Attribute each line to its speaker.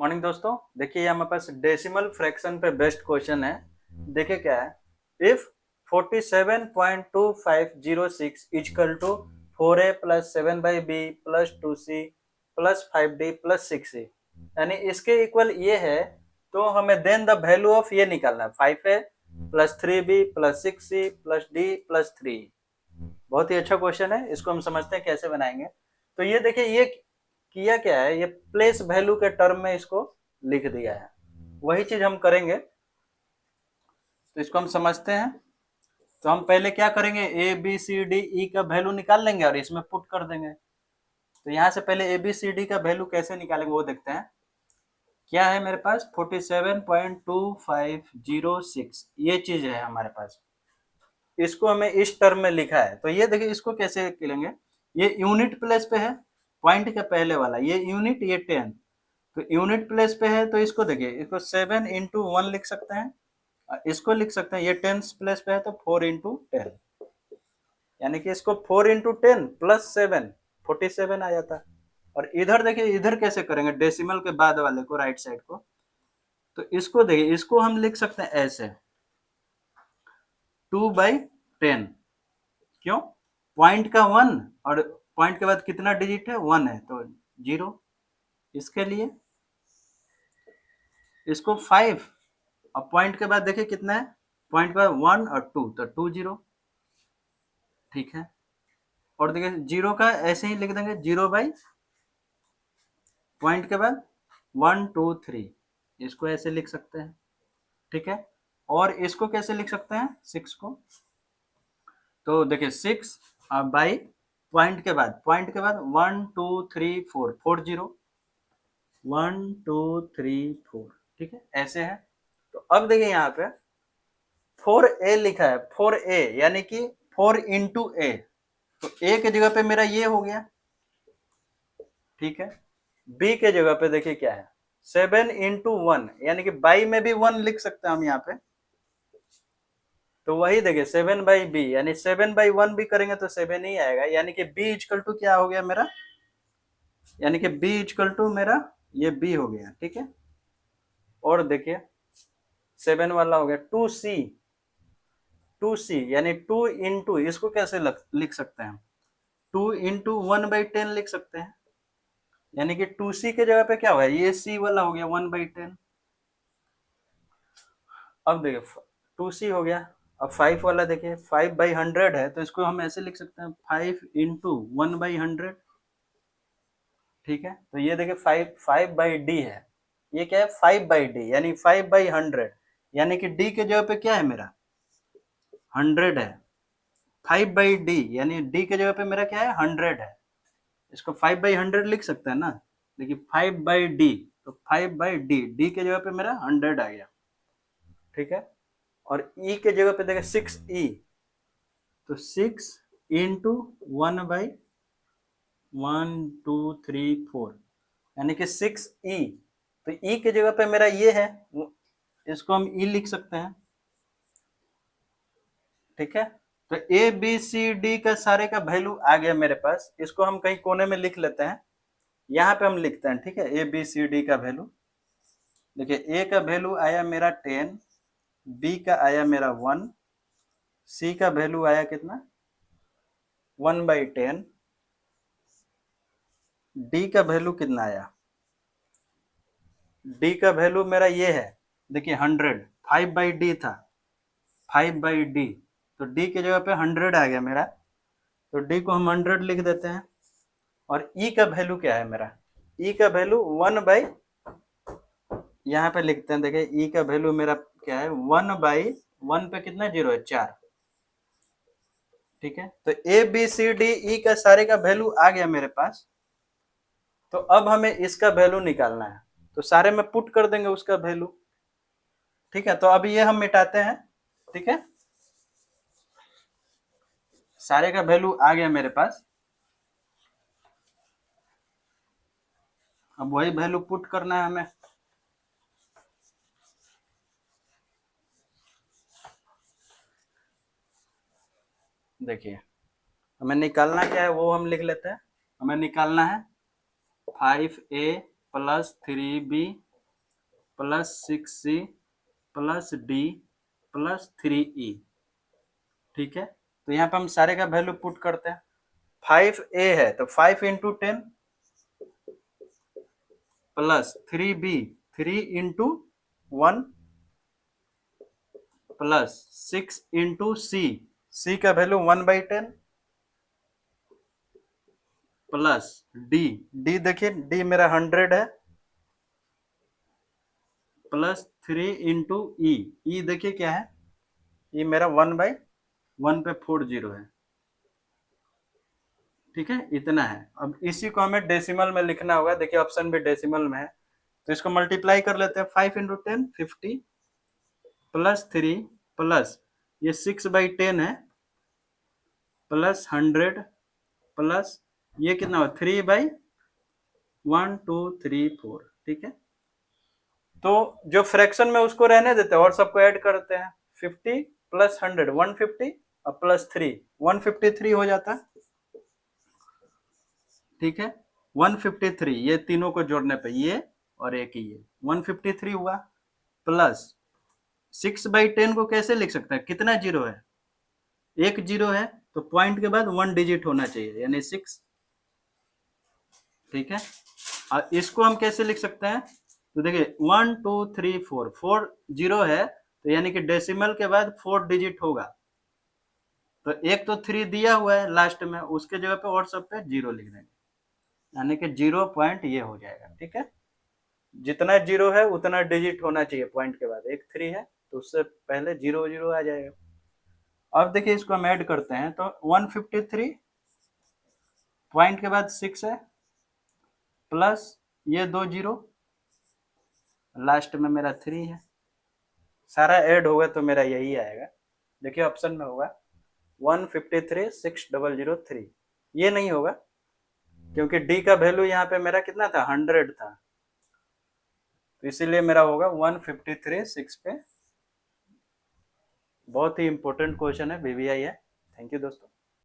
Speaker 1: Morning दोस्तों। देखिए हमारे पास डेसिमल फ्रैक्शन पे बेस्ट क्वेश्चन है। देखिए क्या है, if 47.2506 is equal to 4a plus 7/b plus 2c plus 5d plus 6c, यानी इसके इक्वल ये है। तो हमें देन द वैल्यू ऑफ ये निकालना है 5a plus 3b plus 6c plus d plus 3। बहुत ही अच्छा क्वेश्चन है, इसको हम समझते हैं कैसे बनाएंगे। तो ये देखिए, ये किया क्या है, ये प्लेस वैल्यू के टर्म में इसको लिख दिया है। वही चीज हम करेंगे, तो इसको हम समझते हैं। तो हम पहले क्या करेंगे, A B C D E का वैल्यू निकाल लेंगे और इसमें पुट कर देंगे। तो यहाँ से पहले ए बी सी डी का वैल्यू कैसे निकालेंगे वो देखते हैं। क्या है मेरे पास, 47.2506 ये चीज है हमारे पास। इसको हमें इस टर्म में लिखा है। तो ये देखिए, इसको कैसे लेंगे, ये यूनिट प्लेस पे है, पॉइंट का पहले वाला ये यूनिट, ये 10। तो यूनिट प्लेस पे है, तो इसको देखिए, इसको 7 into 1 लिख सकते हैं, इसको लिख सकते हैं। ये टेंस प्लेस पे है तो 4 into 10, यानी कि इसको 4 into 10 प्लस 7 47 आ जाता है। और इधर देखिए, इधर कैसे करेंगे, डेसिमल के बाद वाले को, राइट साइड को। तो इसको देखिए, इसको हम लिख सकते हैं ऐसे 2/10। क्यों, पॉइंट का 1 और पॉइंट के बाद कितना डिजिट है, 1 है तो 0। इसके लिए इसको 5, और पॉइंट के बाद देखिए कितना है, पॉइंट के बाद 1 और 2 तो 2 0। ठीक है, और देखिए 0 का ऐसे ही लिख देंगे, 0 बाई पॉइंट के बाद 1 2 3, इसको ऐसे लिख सकते हैं। ठीक है, और इसको कैसे लिख सकते हैं, 6 को। तो देखिए 6 बाई पॉइंट के बाद 1 2 3 4 4 0 1 2 3 4। ठीक है, ऐसे है। तो अब देखिए यहाँ पे 4a लिखा है, 4a यानी कि 4 into a। तो a के जगह पे मेरा ये हो गया। ठीक है, b के जगह पे देखिए क्या है, 7 into 1, यानी कि बाई में भी 1 लिख सकते हैं हम यहाँ पे। तो वही देखिए 7/b, यानी 7/1 भी करेंगे तो 7 ही आएगा, यानी कि b इक्वल टू क्या हो गया मेरा, यानी कि b इक्वल टू मेरा ये b हो गया। ठीक है, और देखिए 7 वाला हो गया 2c। 2c यानी 2 into, इसको कैसे लिख सकते हैं, 2 into 1/10 लिख सकते हैं। यानी कि 2c के जगह पे क्या हुआ, ये c वाला हो गया 1/10। अब देखिए 2c हो गया। अब 5 वाला देखिए, 5/100 है तो इसको हम ऐसे लिख सकते हैं, 5 into 1/100। ठीक है, तो ये देखिए 5/d है, ये क्या है 5/d, यानी 5/100, यानी कि d के जगह पे क्या है मेरा 100 है। 5/d यानी d के जगह पे मेरा क्या है 100 है। इसको 5/100 लिख सकते हैं ना। देखिए 5/d, तो 5/d, d के जगह पे मेरा 100 आ गया। ठीक है, और e के जगह पे देखिए 6e, तो 6 into 1/1 2 3 4, यानी कि 6e। तो e के जगह पे मेरा ये है, इसको हम e लिख सकते हैं। ठीक है, तो ए बी सी डी का सारे का वैल्यू आ गया मेरे पास। इसको हम कहीं कोने में लिख लेते हैं, यहाँ पे हम लिखते हैं। ठीक है, ए बी सी डी का वैल्यू देखिए, ए का वैल्यू आया मेरा 10, बी का आया मेरा 1, सी का वैल्यू आया कितना 1/10, डी का वैल्यू कितना आया, डी का वैल्यू मेरा ये है, देखिए 100, 5/d था, 5/d, तो डी के जगह पे 100 आ गया मेरा। तो डी को हम 100 लिख देते हैं। और ई का वैल्यू क्या है मेरा, ई का वैल्यू 1 बाई, यहाँ पे लिखते हैं, देखिए ई का वैल्यू मेरा क्या है 1/1 पे कितना 0 है 4। ठीक है, तो A B C D E का सारे का वैल्यू आ गया मेरे पास। तो अब हमें इसका वैल्यू निकालना है, तो सारे में पुट कर देंगे उसका वैल्यू। ठीक है, तो अभी ये हम मिटाते हैं। ठीक है, सारे का वैल्यू आ गया मेरे पास। अब वही वैल्यू पुट करना है हमें। देखिए हमें निकालना क्या है वो हम लिख लेते हैं। हमें निकालना है 5a plus 3b plus 6C plus D plus 3E। ठीक है, तो यहाँ पे हम सारे का वैल्यू पुट करते हैं। 5A है तो 5 into 10 plus 3B 3 into 1 plus 6 into C का वैल्यू 1/10 प्लस D देखिए D मेरा 100 है प्लस 3 इंटू E देखिए क्या है, ये मेरा 1/1 पे 40 है। ठीक है, इतना है। अब इसी को हमें डेसिमल में लिखना होगा, देखिए ऑप्शन भी डेसिमल में है, तो इसको मल्टीप्लाई कर लेते हैं। 5 इंटू 10 50 प्लस 3 प्लस ये 6/10 है प्लस 100 प्लस ये कितना हो 3/1 2 3 4। ठीक है, तो जो फ्रैक्शन में उसको रहने देते हैं और सबको ऐड करते हैं। 50 प्लस 100 150 और प्लस 3 153 हो जाता है। ठीक है, 153 ये तीनों को जोड़ने पे ये और एक ही ये 153 हुआ प्लस 6/10 को कैसे लिख सकते हैं, कितना जीरो है, एक जीरो है तो पॉइंट के बाद 1 डिजिट होना चाहिए यानी 6। ठीक है, और इसको हम कैसे लिख सकते हैं, तो देखिए 1 2 3 4 4 जीरो है तो यानी कि डेसिमल के बाद 4 डिजिट होगा, तो एक तो 3 दिया हुआ है लास्ट में, उसके जगह पे और सब पे जीरो लिख देंगे यानी कि 0 पॉइंट ये हो जाएगा। ठीक है, जितना जीरो है उतना डिजिट होना चाहिए पॉइंट के बाद, एक 3 है तो उससे पहले 0 0 आ जाएगा। अब देखिए इसको हम ऐड करते हैं तो 153 पॉइंट के बाद 6 है प्लस ये 2 जीरो लास्ट में मेरा 3 है, सारा ऐड होगा तो मेरा यही आएगा। देखिए ऑप्शन में होगा 153 6003, ये नहीं होगा क्योंकि डी का वैल्यू यहाँ पे मेरा कितना था 100 था, तो इसीलिए मेरा होगा 153 6 पे। बहुत ही इंपॉर्टेंट क्वेश्चन है, बीबीआई है। थैंक यू दोस्तों।